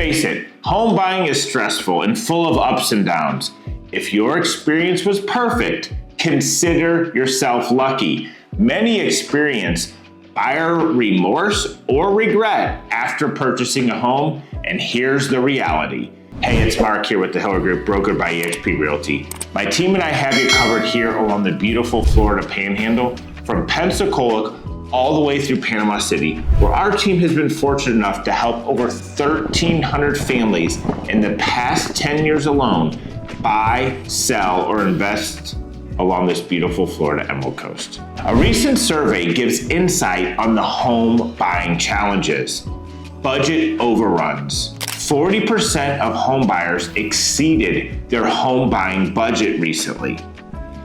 face it, home buying is stressful and full of ups and downs. If your experience was perfect, consider yourself lucky. Many experience buyer remorse or regret after purchasing a home, and here's the reality. Hey, it's Mark here with the Hiller Group, brokered by eXp Realty. My team and I have you covered here along the beautiful Florida Panhandle, from Pensacola all the way through Panama City, where our team has been fortunate enough to help over 1,300 families in the past 10 years alone buy, sell, or invest along this beautiful Florida Emerald Coast. A recent survey gives insight on the home buying challenges. Budget overruns. 40% of home buyers exceeded their home buying budget recently.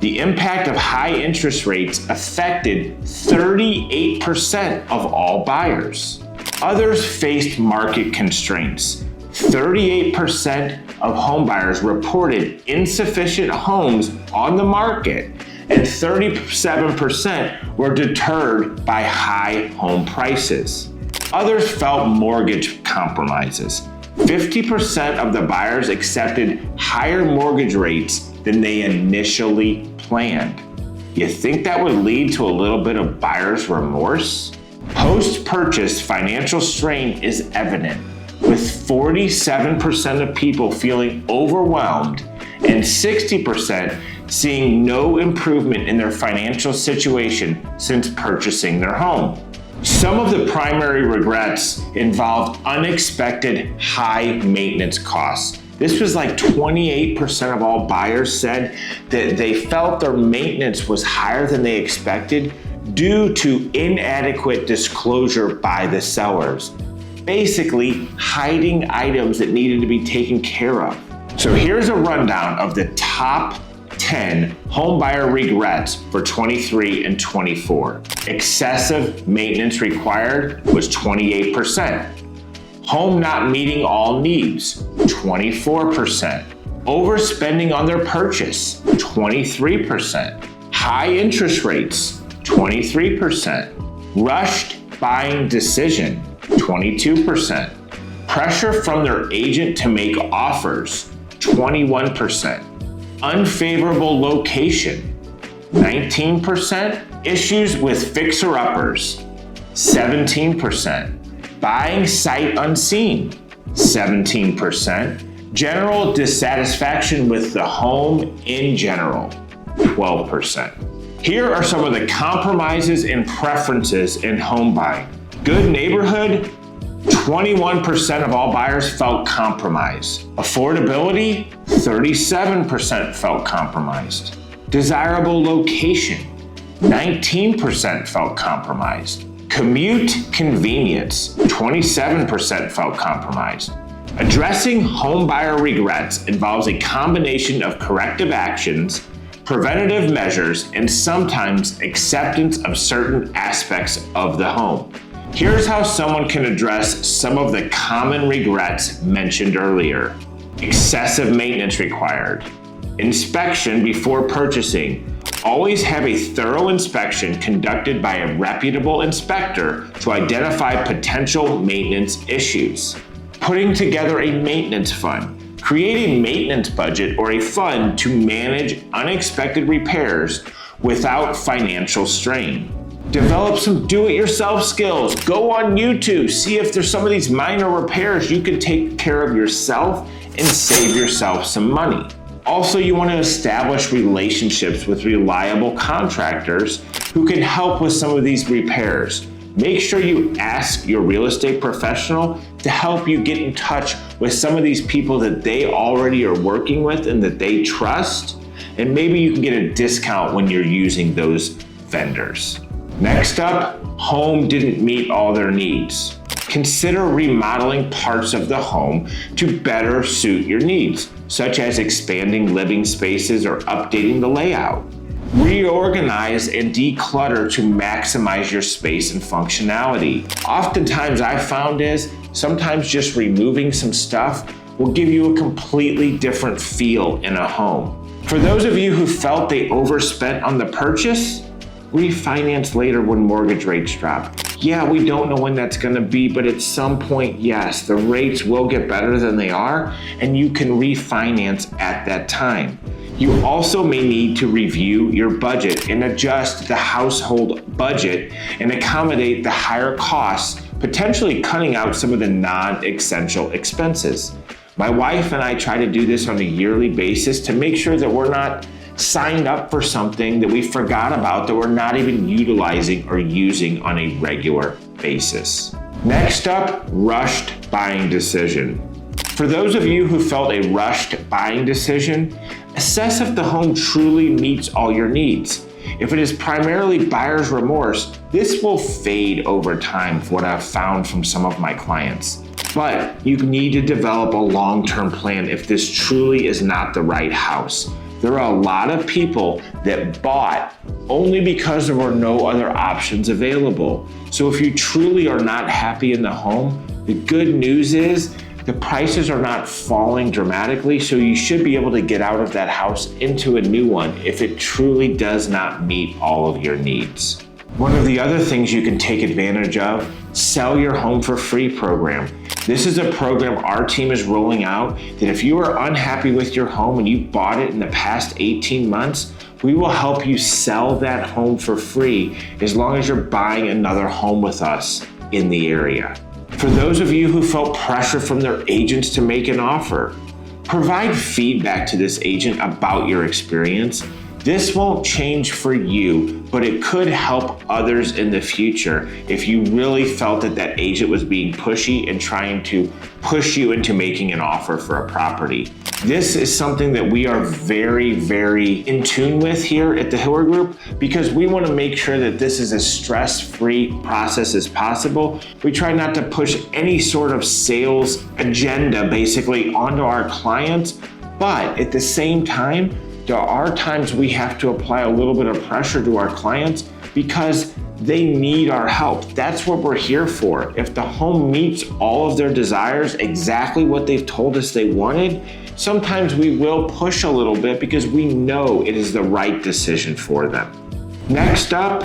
The impact of high interest rates affected 38% of all buyers. Others faced market constraints. 38% of home buyers reported insufficient homes on the market, and 37% were deterred by high home prices. Others felt mortgage compromises. 50% of the buyers accepted higher mortgage rates than they initially planned. You think that would lead to a little bit of buyer's remorse? Post-purchase financial strain is evident, with 47% of people feeling overwhelmed and 60% seeing no improvement in their financial situation since purchasing their home. Some of the primary regrets involved unexpected high maintenance costs. This was like 28% of all buyers said that they felt their maintenance was higher than they expected due to inadequate disclosure by the sellers. Basically, hiding items that needed to be taken care of. So here's a rundown of the top 10 home buyer regrets for 23 and 24. Excessive maintenance required was 28%. Home not meeting all needs, 24%. Overspending on their purchase, 23%. High interest rates, 23%. Rushed buying decision, 22%. Pressure from their agent to make offers, 21%. Unfavorable location, 19%. Issues with fixer-uppers, 17%. Buying sight unseen, 17%. General dissatisfaction with the home in general, 12%. Here are some of the compromises and preferences in home buying. Good neighborhood, 21% of all buyers felt compromised. Affordability, 37% felt compromised. Desirable location, 19% felt compromised. Commute convenience, 27% felt compromised. Addressing home buyer regrets involves a combination of corrective actions, preventative measures, and sometimes acceptance of certain aspects of the home. Here's how someone can address some of the common regrets mentioned earlier. Excessive maintenance required. Inspection before purchasing. Always have a thorough inspection conducted by a reputable inspector to identify potential maintenance issues. Putting together a maintenance fund. Create a maintenance budget or a fund to manage unexpected repairs without financial strain. Develop some do-it-yourself skills. Go on YouTube, see if there's some of these minor repairs you can take care of yourself and save yourself some money. Also, you want to establish relationships with reliable contractors who can help with some of these repairs. Make sure you ask your real estate professional to help you get in touch with some of these people that they already are working with and that they trust, and maybe you can get a discount when you're using those vendors. Next up, home didn't meet all their needs. Consider remodeling parts of the home to better suit your needs, such as expanding living spaces or updating the layout. Reorganize and declutter to maximize your space and functionality. Oftentimes I found is sometimes just removing some stuff will give you a completely different feel in a home. For those of you who felt they overspent on the purchase, refinance later when mortgage rates drop. Yeah, we don't know when that's going to be, but at some point, yes, the rates will get better than they are, and you can refinance at that time. You also may need to review your budget and adjust the household budget and accommodate the higher costs, potentially cutting out some of the non-essential expenses. My wife and I try to do this on a yearly basis to make sure that we're not signed up for something that we forgot about, that we're not even utilizing or using on a regular basis. Next up, rushed buying decision. For those of you who felt a rushed buying decision, assess if the home truly meets all your needs. If it is primarily buyer's remorse, this will fade over time, from what I've found from some of my clients. But you need to develop a long-term plan if this truly is not the right house. There are a lot of people that bought only because there were no other options available. So if you truly are not happy in the home, the good news is the prices are not falling dramatically, so you should be able to get out of that house into a new one if it truly does not meet all of your needs. One of the other things you can take advantage of, Sell Your Home for Free program. This is a program our team is rolling out that if you are unhappy with your home and you bought it in the past 18 months, we will help you sell that home for free as long as you're buying another home with us in the area. For those of you who felt pressure from their agents to make an offer, provide feedback to this agent about your experience. This won't change for you, but it could help others in the future if you really felt that that agent was being pushy and trying to push you into making an offer for a property. This is something that we are very, very in tune with here at the Hiller Group because we want to make sure that this is as stress-free process as possible. We try not to push any sort of sales agenda basically onto our clients, but at the same time, there are times we have to apply a little bit of pressure to our clients because they need our help. That's what we're here for. If the home meets all of their desires, exactly what they've told us they wanted, sometimes we will push a little bit because we know it is the right decision for them. Next up,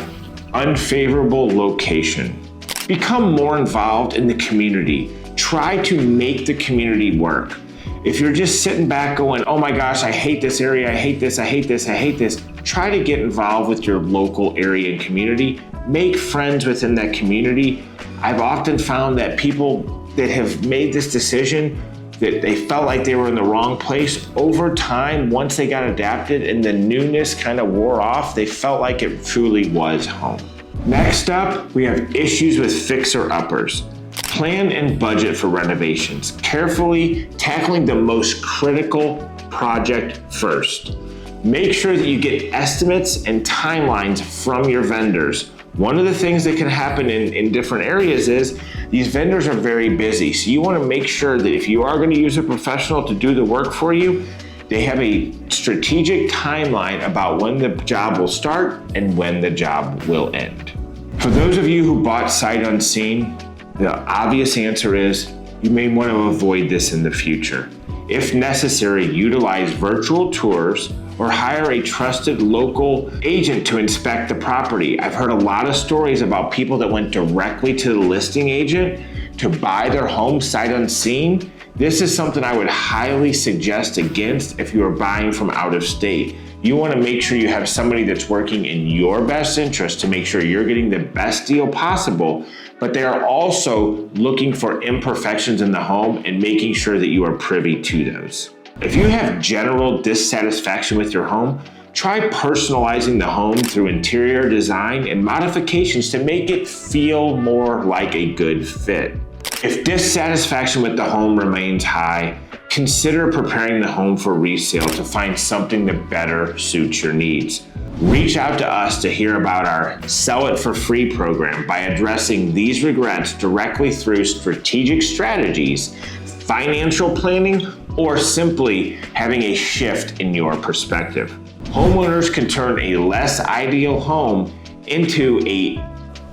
unfavorable location. Become more involved in the community. Try to make the community work. If you're just sitting back going, oh my gosh, I hate this area, I hate this, I hate this, I hate this, try to get involved with your local area and community. Make friends within that community. I've often found that people that have made this decision, that they felt like they were in the wrong place, over time, once they got adapted and the newness kind of wore off, they felt like it truly was home. Next up, we have issues with fixer-uppers. Plan and budget for renovations, carefully tackling the most critical project first. Make sure that you get estimates and timelines from your vendors. One of the things that can happen in different areas is these vendors are very busy. So you want to make sure that if you are going to use a professional to do the work for you, they have a strategic timeline about when the job will start and when the job will end. For those of you who bought sight unseen, the obvious answer is you may want to avoid this in the future. If necessary, utilize virtual tours or hire a trusted local agent to inspect the property. I've heard a lot of stories about people that went directly to the listing agent to buy their home sight unseen. This is something I would highly suggest against if you are buying from out of state. You want to make sure you have somebody that's working in your best interest to make sure you're getting the best deal possible, but they are also looking for imperfections in the home and making sure that you are privy to those. If you have general dissatisfaction with your home, try personalizing the home through interior design and modifications to make it feel more like a good fit. If dissatisfaction with the home remains high, consider preparing the home for resale to find something that better suits your needs. Reach out to us to hear about our Sell It for Free program by addressing these regrets directly through strategic strategies, financial planning, or simply having a shift in your perspective. Homeowners can turn a less ideal home into a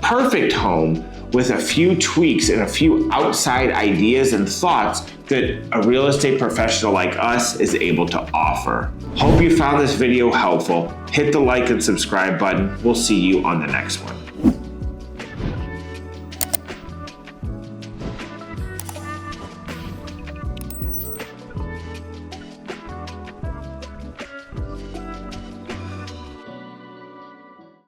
perfect home with a few tweaks and a few outside ideas and thoughts that a real estate professional like us is able to offer. Hope you found this video helpful. Hit the like and subscribe button. We'll see you on the next one.